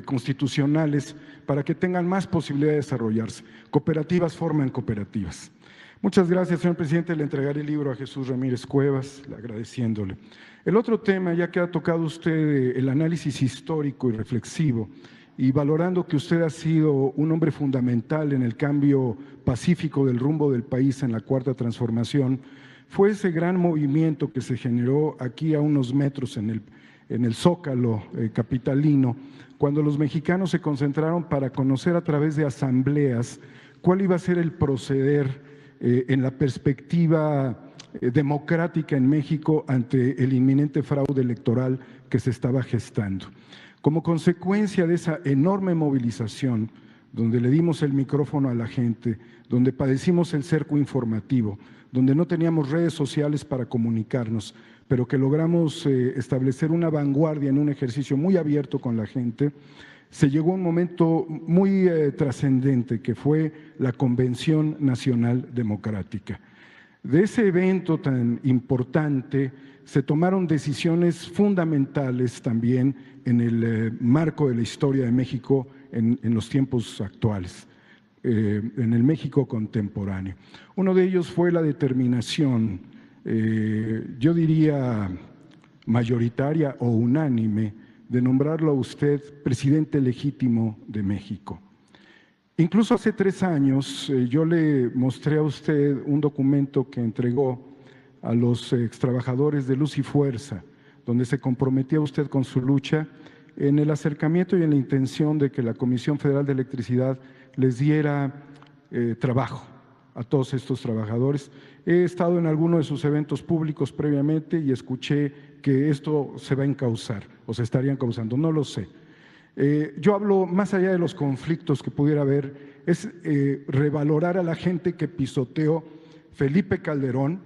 constitucionales para que tengan más posibilidad de desarrollarse. Cooperativas forman cooperativas. Muchas gracias, señor presidente. Le entregaré el libro a Jesús Ramírez Cuevas, agradeciéndole. El otro tema, ya que ha tocado usted el análisis histórico y reflexivo, y valorando que usted ha sido un hombre fundamental en el cambio pacífico del rumbo del país en la Cuarta Transformación, fue ese gran movimiento que se generó aquí a unos metros en el Zócalo capitalino, cuando los mexicanos se concentraron para conocer a través de asambleas cuál iba a ser el proceder en la perspectiva democrática en México ante el inminente fraude electoral que se estaba gestando. Como consecuencia de esa enorme movilización, donde le dimos el micrófono a la gente, donde padecimos el cerco informativo, donde no teníamos redes sociales para comunicarnos, pero que logramos establecer una vanguardia en un ejercicio muy abierto con la gente, se llegó a un momento muy trascendente, que fue la Convención Nacional Democrática. De ese evento tan importante se tomaron decisiones fundamentales también en el marco de la historia de México en los tiempos actuales, en el México contemporáneo. Uno de ellos fue la determinación, yo diría mayoritaria o unánime, de nombrarlo a usted presidente legítimo de México. Incluso hace 3 años yo le mostré a usted un documento que entregó a los extrabajadores de Luz y Fuerza, donde se comprometía usted con su lucha en el acercamiento y en la intención de que la Comisión Federal de Electricidad les diera trabajo a todos estos trabajadores. He estado en alguno de sus eventos públicos previamente y escuché que esto se va a encauzar o se estaría encauzando, no lo sé. Yo hablo más allá de los conflictos que pudiera haber, es revalorar a la gente que pisoteó Felipe Calderón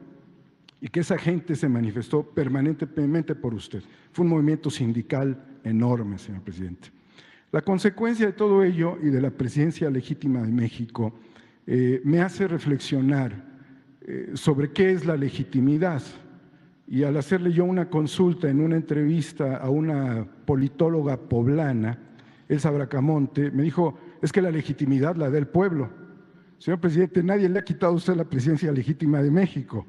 y que esa gente se manifestó permanentemente por usted. Fue un movimiento sindical enorme, señor presidente. La consecuencia de todo ello y de la presidencia legítima de México me hace reflexionar sobre qué es la legitimidad. Y al hacerle yo una consulta en una entrevista a una politóloga poblana, Elsa Bracamonte, me dijo, es que la legitimidad la da el pueblo. Señor presidente, nadie le ha quitado a usted la presidencia legítima de México.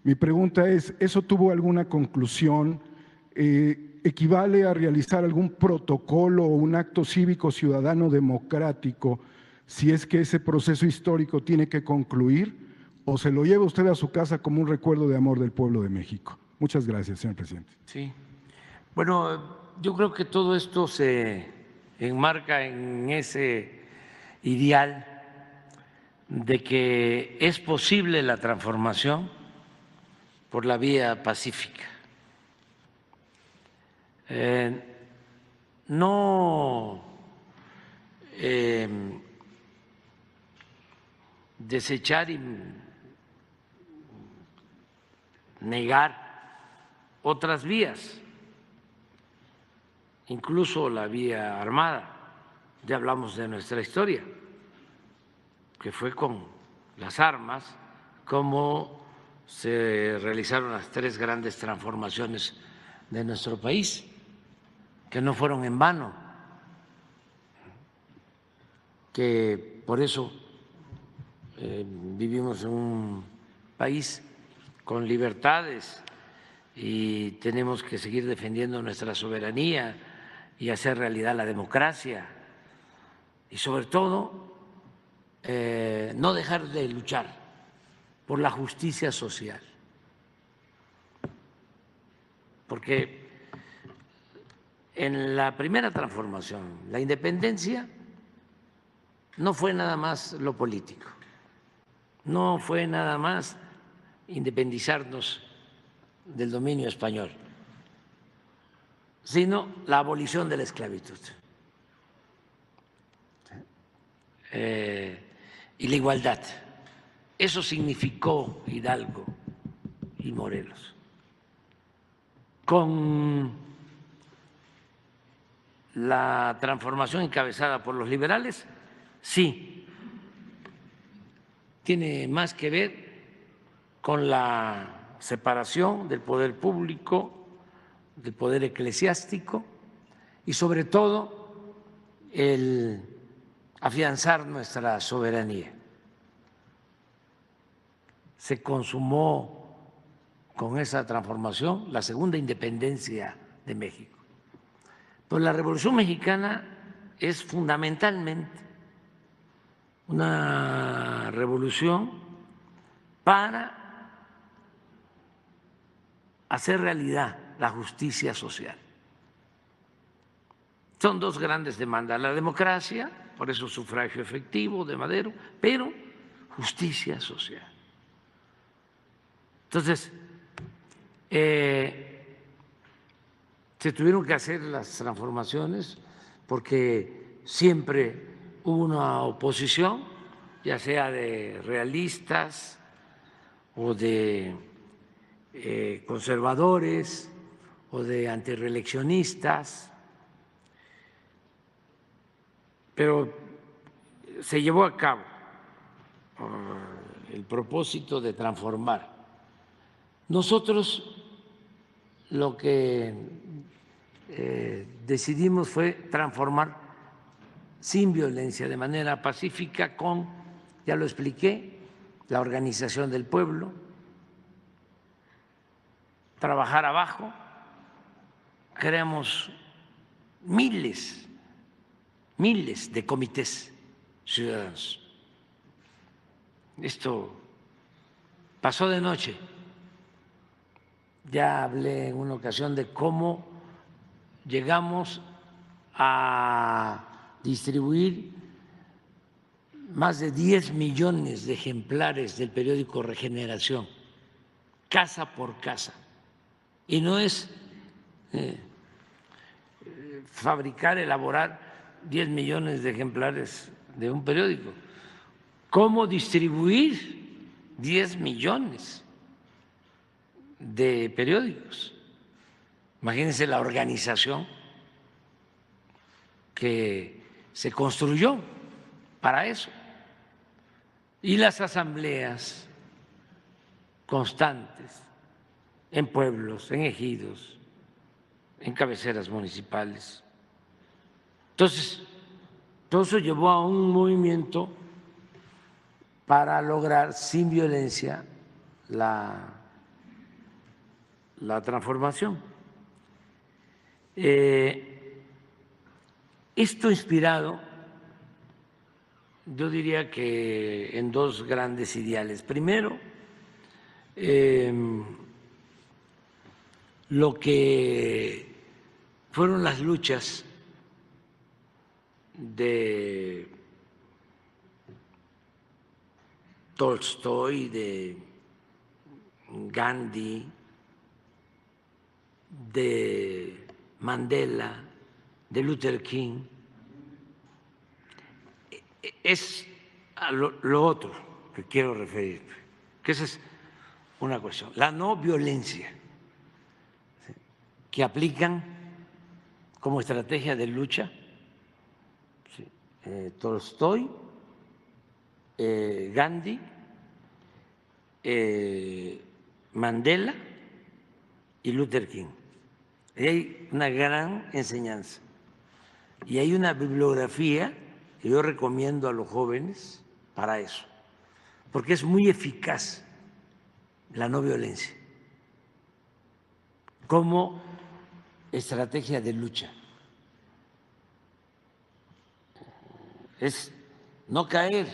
Mi pregunta es, ¿eso tuvo alguna conclusión? ¿Equivale a realizar algún protocolo o un acto cívico ciudadano democrático si es que ese proceso histórico tiene que concluir? ¿O se lo lleva usted a su casa como un recuerdo de amor del pueblo de México? Muchas gracias, señor presidente. Sí. Bueno, yo creo que todo esto se enmarca en ese ideal de que es posible la transformación por la vía pacífica. No desechar y negar otras vías, incluso la vía armada. Ya hablamos de nuestra historia, que fue con las armas como se realizaron las 3 grandes transformaciones de nuestro país, que no fueron en vano, que por eso vivimos en un país con libertades y tenemos que seguir defendiendo nuestra soberanía y hacer realidad la democracia y sobre todo no dejar de luchar por la justicia social, porque en la primera transformación, la independencia no fue nada más lo político, no fue nada más independizarnos del dominio español, sino la abolición de la esclavitud y la igualdad. Eso significó Hidalgo y Morelos. Con la transformación encabezada por los liberales, sí, tiene más que ver con la separación del poder público, del poder eclesiástico y sobre todo el afianzar nuestra soberanía. Se consumó con esa transformación la segunda independencia de México. Pues la Revolución Mexicana es fundamentalmente una revolución para hacer realidad la justicia social. Son dos grandes demandas, la democracia, por eso sufragio efectivo de Madero, pero justicia social. Entonces, se tuvieron que hacer las transformaciones porque siempre hubo una oposición, ya sea de realistas o de conservadores o de antirreeleccionistas, pero se llevó a cabo el propósito de transformar. Nosotros lo que decidimos fue transformar sin violencia, de manera pacífica, con, ya lo expliqué, la organización del pueblo, trabajar abajo. Creamos miles de comités ciudadanos. Esto pasó de noche. Ya hablé en una ocasión de cómo llegamos a distribuir más de 10 millones de ejemplares del periódico Regeneración, casa por casa. Y no es fabricar, elaborar 10 millones de ejemplares de un periódico. ¿Cómo distribuir 10 millones de periódicos? Imagínense la organización que se construyó para eso. Y las asambleas constantes en pueblos, en ejidos, en cabeceras municipales. Entonces, todo eso llevó a un movimiento para lograr sin violencia la transformación. Esto inspirado, yo diría que en dos grandes ideales. Primero, lo que fueron las luchas de Tolstoy, de Gandhi, de Mandela, de Luther King, es a lo otro que quiero referir, que esa es una cuestión, la no violencia, que aplican como estrategia de lucha Tolstoy, Gandhi, Mandela y Luther King. Y hay una gran enseñanza. Y hay una bibliografía que yo recomiendo a los jóvenes para eso, porque es muy eficaz la no violencia como estrategia de lucha. Es no caer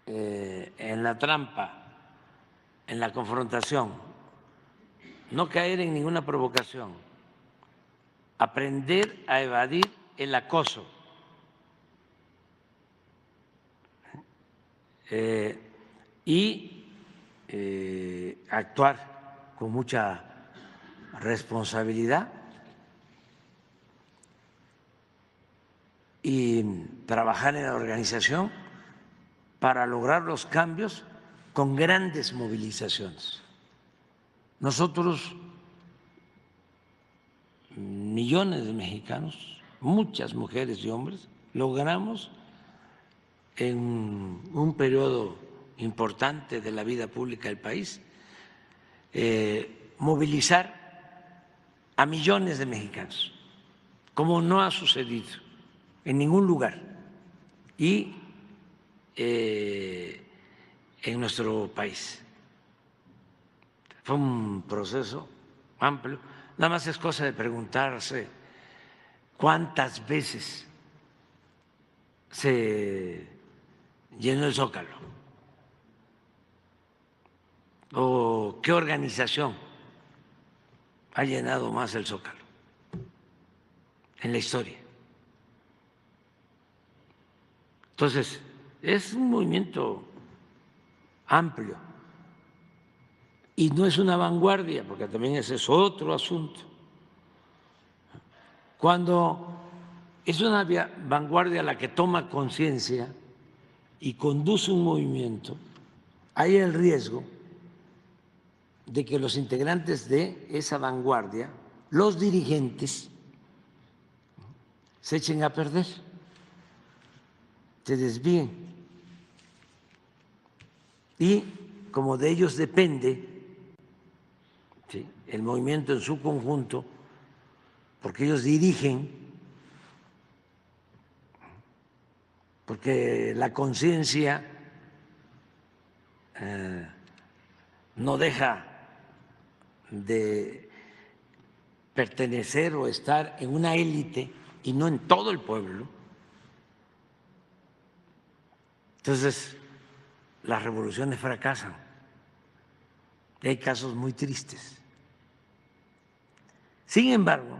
en la trampa, en la confrontación, no caer en ninguna provocación, aprender a evadir el acoso, y actuar con mucha responsabilidad y trabajar en la organización para lograr los cambios con grandes movilizaciones. Nosotros, millones de mexicanos, muchas mujeres y hombres, logramos en un periodo importante de la vida pública del país movilizar a millones de mexicanos como no ha sucedido en ningún lugar y en nuestro país. Fue un proceso amplio. Nada más es cosa de preguntarse cuántas veces se llenó el Zócalo o qué organización ha llenado más el Zócalo en la historia. Entonces, es un movimiento amplio y no es una vanguardia, porque también ese es otro asunto. Cuando es una vanguardia la que toma conciencia y conduce un movimiento, hay el riesgo de que los integrantes de esa vanguardia, los dirigentes, se echen a perder, se desvíen. Y como de ellos depende, ¿sí?, el movimiento en su conjunto, porque ellos dirigen, porque la conciencia no deja de pertenecer o estar en una élite y no en todo el pueblo. Entonces, las revoluciones fracasan. Y hay casos muy tristes. Sin embargo,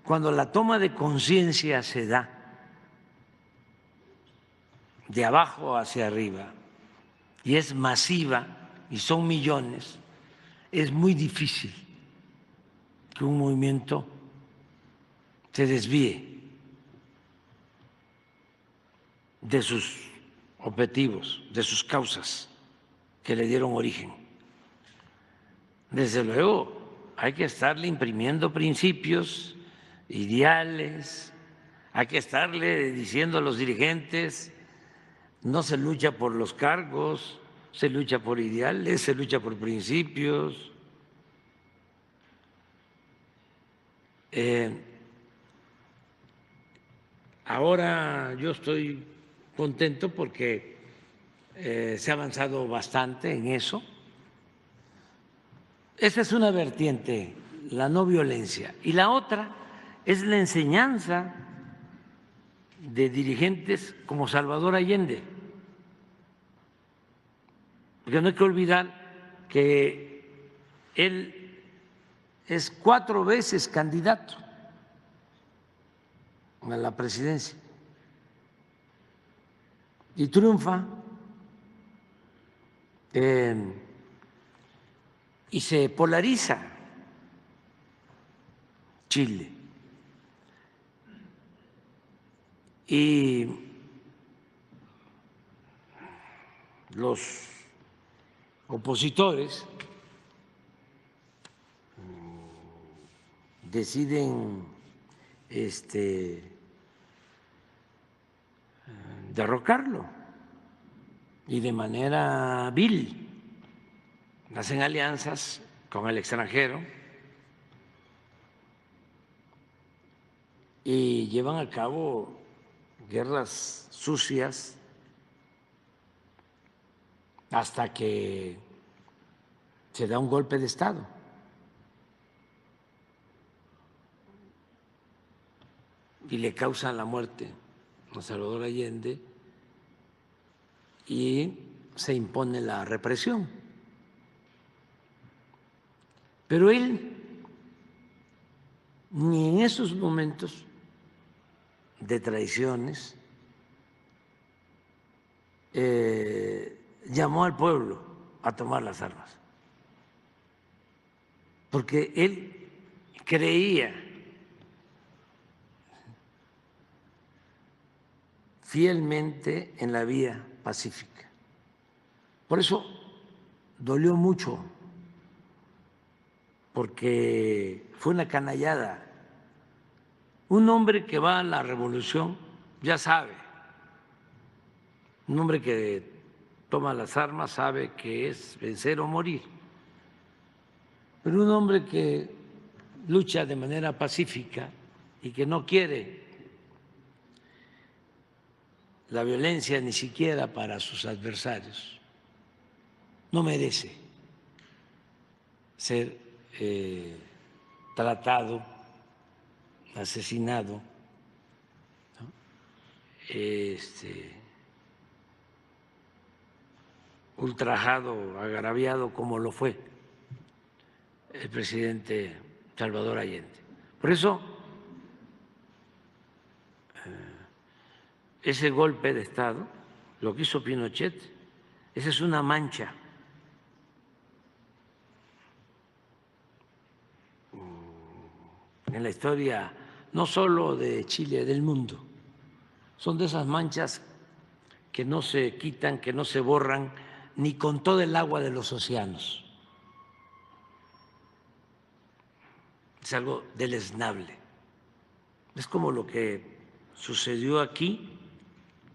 cuando la toma de conciencia se da de abajo hacia arriba y es masiva y son millones, es muy difícil que un movimiento se desvíe de sus objetivos, de sus causas que le dieron origen. Desde luego, hay que estarle imprimiendo principios, ideales, hay que estarle diciendo a los dirigentes: no se lucha por los cargos, se lucha por ideales, se lucha por principios. Ahora yo estoy contento porque se ha avanzado bastante en eso. Esa es una vertiente, la no violencia. Y la otra es la enseñanza de dirigentes como Salvador Allende. Porque no hay que olvidar que él es 4 veces candidato a la presidencia y triunfa. Y se polariza Chile. Y los opositores deciden derrocarlo y de manera vil. Hacen alianzas con el extranjero y llevan a cabo guerras sucias hasta que se da un golpe de Estado. Y le causan la muerte a Salvador Allende y se impone la represión. Pero él ni en esos momentos de traiciones llamó al pueblo a tomar las armas, porque él creía fielmente en la vía pacífica. Por eso dolió mucho, porque fue una canallada. Un hombre que va a la revolución ya sabe, un hombre que toma las armas sabe que es vencer o morir, pero un hombre que lucha de manera pacífica y que no quiere la violencia ni siquiera para sus adversarios, no merece ser tratado, asesinado, ¿no? Ultrajado, agraviado como lo fue el presidente Salvador Allende. Por eso, ese golpe de Estado, lo que hizo Pinochet, esa es una mancha en la historia no solo de Chile, del mundo. Son de esas manchas que no se quitan, que no se borran ni con todo el agua de los océanos. Es algo deleznable. Es como lo que sucedió aquí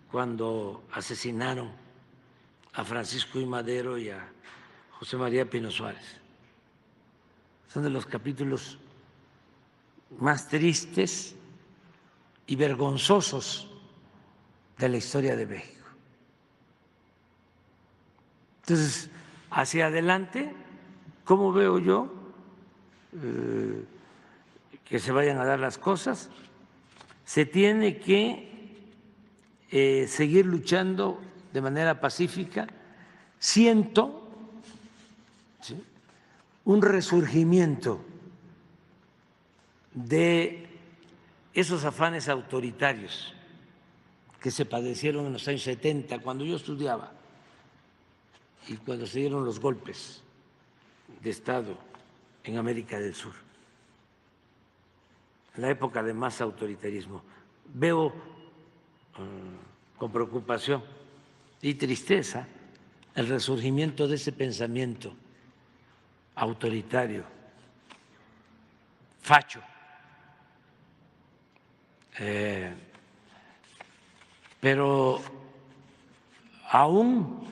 cuando asesinaron a Francisco I. Madero y a José María Pino Suárez. Son de los capítulos más tristes y vergonzosos de la historia de México. Entonces, hacia adelante, ¿cómo veo yo que se vayan a dar las cosas? Se tiene que seguir luchando de manera pacífica. Siento, ¿sí?, un resurgimiento de esos afanes autoritarios que se padecieron en los años 70, cuando yo estudiaba, y cuando se dieron los golpes de Estado en América del Sur, la época de más autoritarismo. Veo con preocupación y tristeza el resurgimiento de ese pensamiento autoritario, facho, pero aún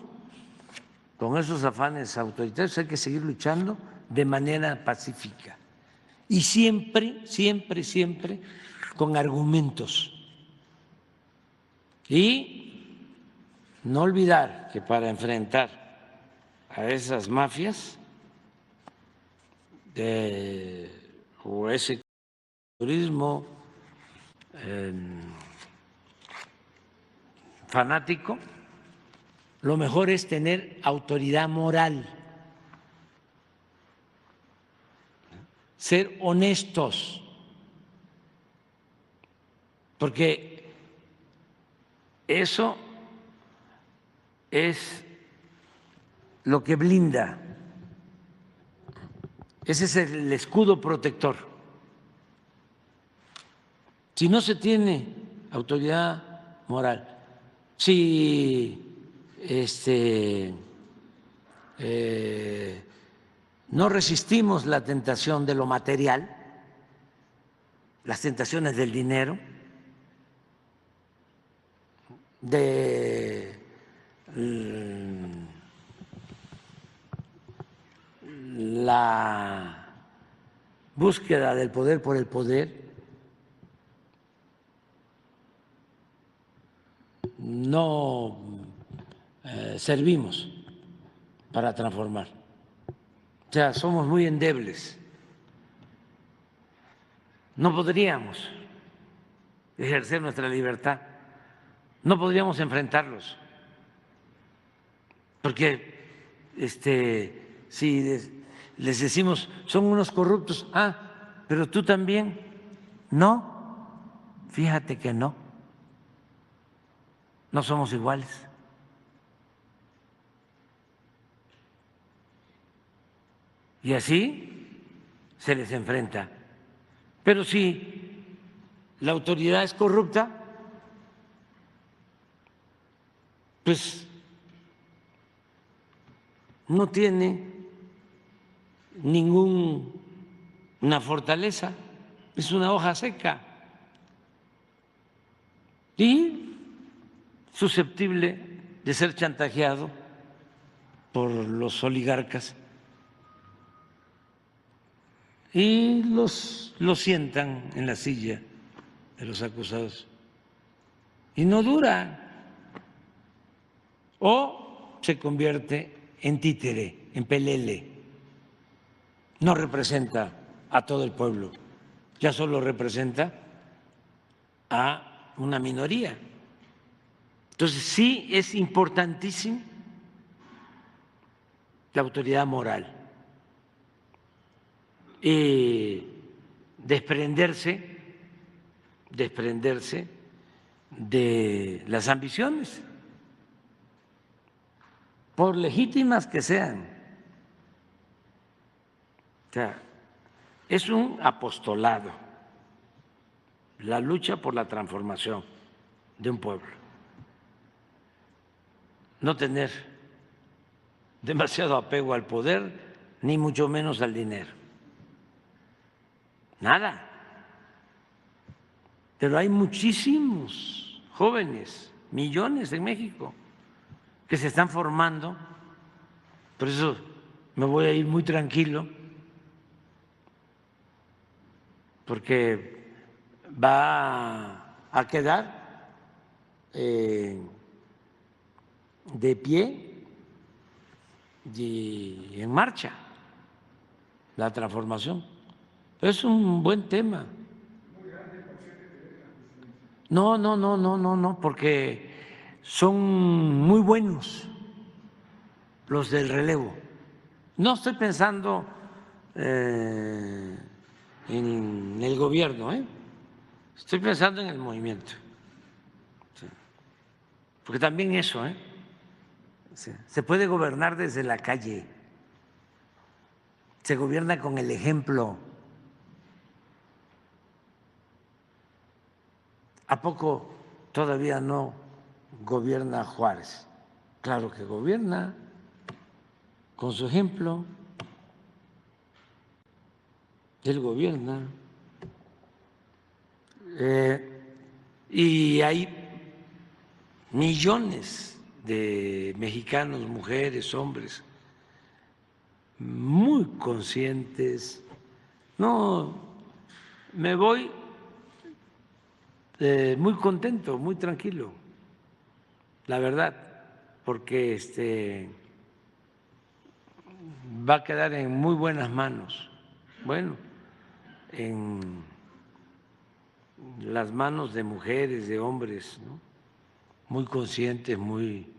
con esos afanes autoritarios hay que seguir luchando de manera pacífica y siempre, siempre, siempre con argumentos. Y no olvidar que para enfrentar a esas mafias o ese turismo fanático, lo mejor es tener autoridad moral, ser honestos, porque eso es lo que blinda, ese es el escudo protector. Si no se tiene autoridad moral, si no resistimos la tentación de lo material, las tentaciones del dinero, de la búsqueda del poder por el poder, no servimos para transformar. O sea, somos muy endebles. No podríamos ejercer nuestra libertad, no podríamos enfrentarlos, porque si les decimos son unos corruptos, pero tú también, no, fíjate que no somos iguales. Y así se les enfrenta. Pero si la autoridad es corrupta, pues no tiene ninguna fortaleza, es una hoja seca y susceptible de ser chantajeado por los oligarcas y lo sientan en la silla de los acusados y no dura, o se convierte en títere, en pelele, no representa a todo el pueblo, ya solo representa a una minoría. Entonces sí es importantísimo la autoridad moral, desprenderse de las ambiciones, por legítimas que sean. O sea, es un apostolado la lucha por la transformación de un pueblo. No tener demasiado apego al poder, ni mucho menos al dinero. Nada. Pero hay muchísimos jóvenes, millones en México, que se están formando. Por eso me voy a ir muy tranquilo, porque va a quedar de pie y en marcha la transformación. Pero es un buen tema. No, porque son muy buenos los del relevo. No estoy pensando en el gobierno, estoy pensando en el movimiento. Porque también eso, se puede gobernar desde la calle, se gobierna con el ejemplo. ¿A poco todavía no gobierna Juárez? Claro que gobierna con su ejemplo. Él gobierna. Y hay millones de mexicanos, mujeres, hombres, muy conscientes. No, me voy muy contento, muy tranquilo, la verdad, porque va a quedar en muy buenas manos. Bueno, en las manos de mujeres, de hombres, ¿no?, muy conscientes, muy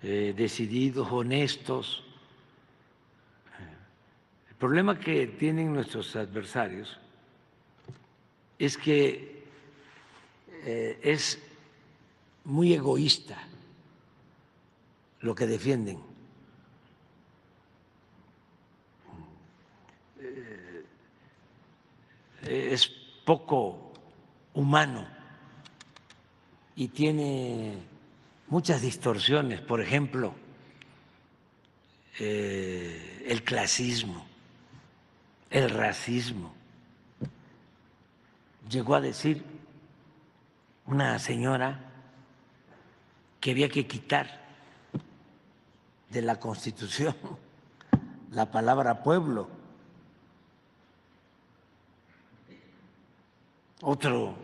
decididos, honestos. El problema que tienen nuestros adversarios es que es muy egoísta lo que defienden. Es poco humano y tiene muchas distorsiones. Por ejemplo, el clasismo, el racismo. Llegó a decir una señora que había que quitar de la Constitución la palabra pueblo. Otro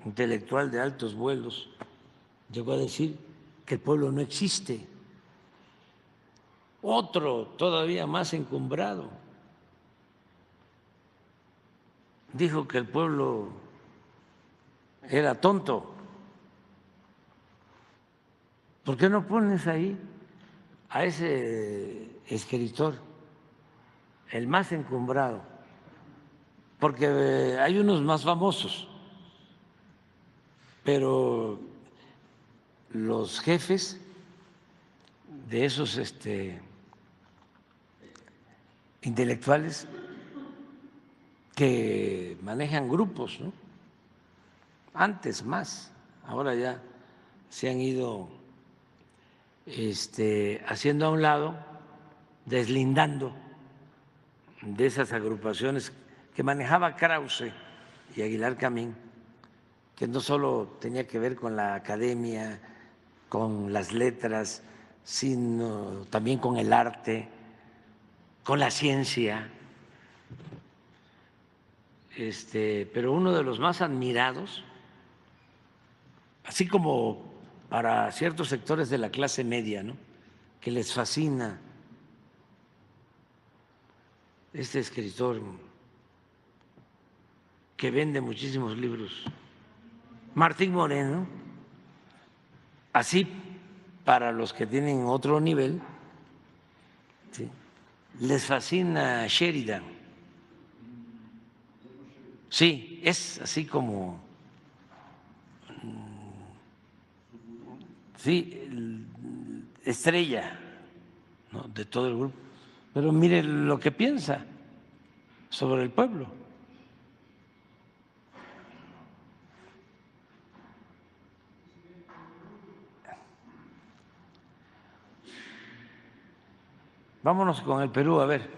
intelectual de altos vuelos llegó a decir que el pueblo no existe. Otro todavía más encumbrado dijo que el pueblo era tonto. ¿Por qué no pones ahí a ese escritor, el más encumbrado? Porque hay unos más famosos, pero los jefes de esos intelectuales que manejan grupos, ¿no?, antes más, ahora ya se han ido haciendo a un lado, deslindando de esas agrupaciones que manejaba Krause y Aguilar Camín, que no solo tenía que ver con la academia, con las letras, sino también con el arte, con la ciencia. Pero uno de los más admirados así como para ciertos sectores de la clase media, ¿no?, que les fascina este escritor que vende muchísimos libros, Martín Moreno, así para los que tienen otro nivel, ¿sí?, les fascina Sheridan. Sí, es así como, sí, estrella, ¿no?, de todo el grupo. Pero mire lo que piensa sobre el pueblo. Vámonos con el Perú, a ver.